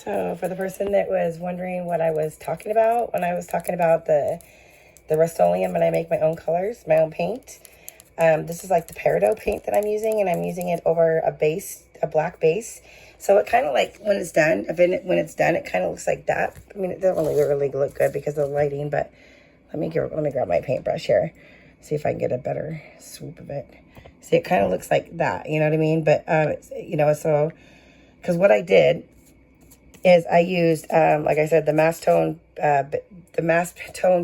So for the person that was wondering what I was talking about when I was talking about the Rust-Oleum and I make my own colors, my own paint, this is like the peridot paint that I'm using, and I'm using it over a base, a black base. So it kind of like, when it's done, it kind of looks like that. I mean, it doesn't really look good because of the lighting, but let me grab my paintbrush here, see if I can get a better swoop of it. See, it kind of looks like that, you know what I mean? But, it's, you know, so, because what I did is I used, like I said, the Mass Tone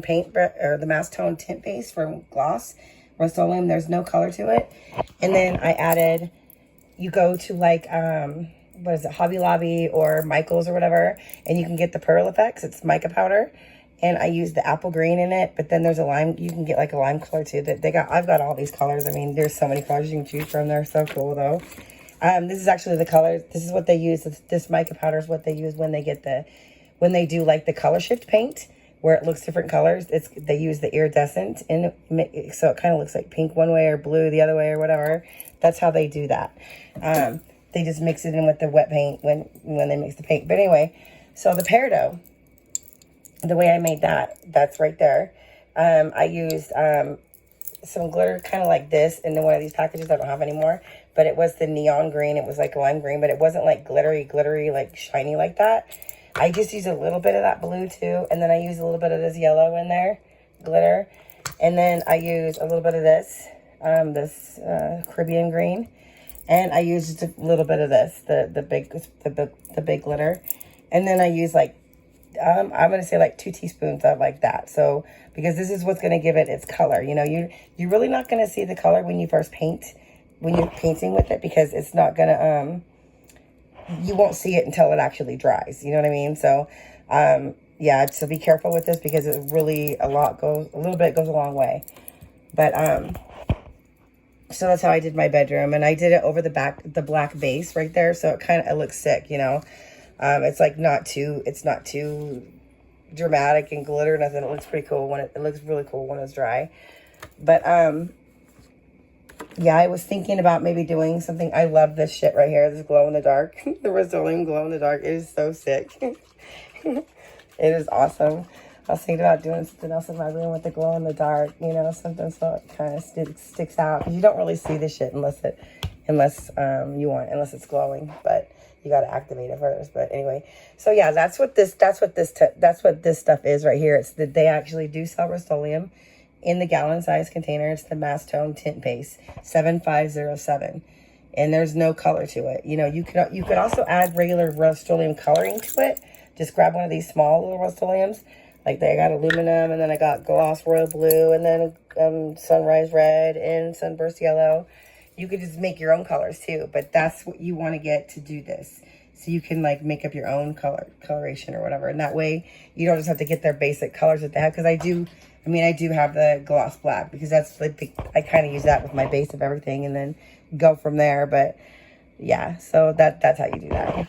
paint, or the Mass Tone tint base for gloss Rust-Oleum. There's no color to it. And then I added, you go to like, what is it, Hobby Lobby or Michael's or whatever, and you can get the Pearl Effects. It's mica powder. And I used the apple green in it, but then there's a lime, you can get like a lime color too. That I've got all these colors. I mean, there's so many colors you can choose from. They're so cool though. This is actually the colors. This is what they use. This mica powder is what they use when they do like the color shift paint, where it looks different colors. They use the iridescent, and so it kind of looks like pink one way or blue the other way or whatever. That's how they do that. They just mix it in with the wet paint when they mix the paint. But anyway, so the peridot, the way I made that's right there. I used some glitter kind of like this in one of these packages I don't have anymore, but it was the neon green. It was like lime green, but it wasn't like glittery, like shiny like that. I just used a little bit of that blue too, and then I used a little bit of this yellow in there, glitter, and then I used a little bit of this, Caribbean green, and I used just a little bit of this, the big glitter, and then I used like, I'm going to say like 2 teaspoons of like that. So, because this is what's going to give it its color. You know, you're really not going to see the color when you first paint, when you're painting with it, because it's not going to, you won't see it until it actually dries. You know what I mean? So, yeah, so be careful with this, because it really, a little bit goes a long way. But, so that's how I did my bedroom, and I did it over the black base right there. So it looks sick, you know. It's like it's not too dramatic and glitter, nothing. It looks pretty cool it looks really cool when it's dry. But, yeah, I was thinking about maybe doing something. I love this shit right here. This glow in the dark, the Rust-Oleum glow in the dark. It is so sick. It is awesome. I was thinking about doing something else in my room with the glow in the dark, you know, something so it kind of sticks out. Because you don't really see this shit unless it's glowing. But you got to activate it first. But anyway, so yeah, that's what this stuff is right here. It's that they actually do sell Rust-Oleum in the gallon size container. It's the Mass Tone tint base 7507, and there's no color to it. You know, you could also add regular Rust-Oleum coloring to it. Just grab one of these small little Rust-Oleums. Like, I got aluminum, and then I got gloss royal blue, and then sunrise red and sunburst yellow. You could just make your own colors too, but that's what you want to get to do this. So you can like make up your own coloration or whatever. And that way you don't just have to get their basic colors that they have. Because I do have the gloss black, because that's like, I kind of use that with my base of everything and then go from there. But yeah, so that's how you do that.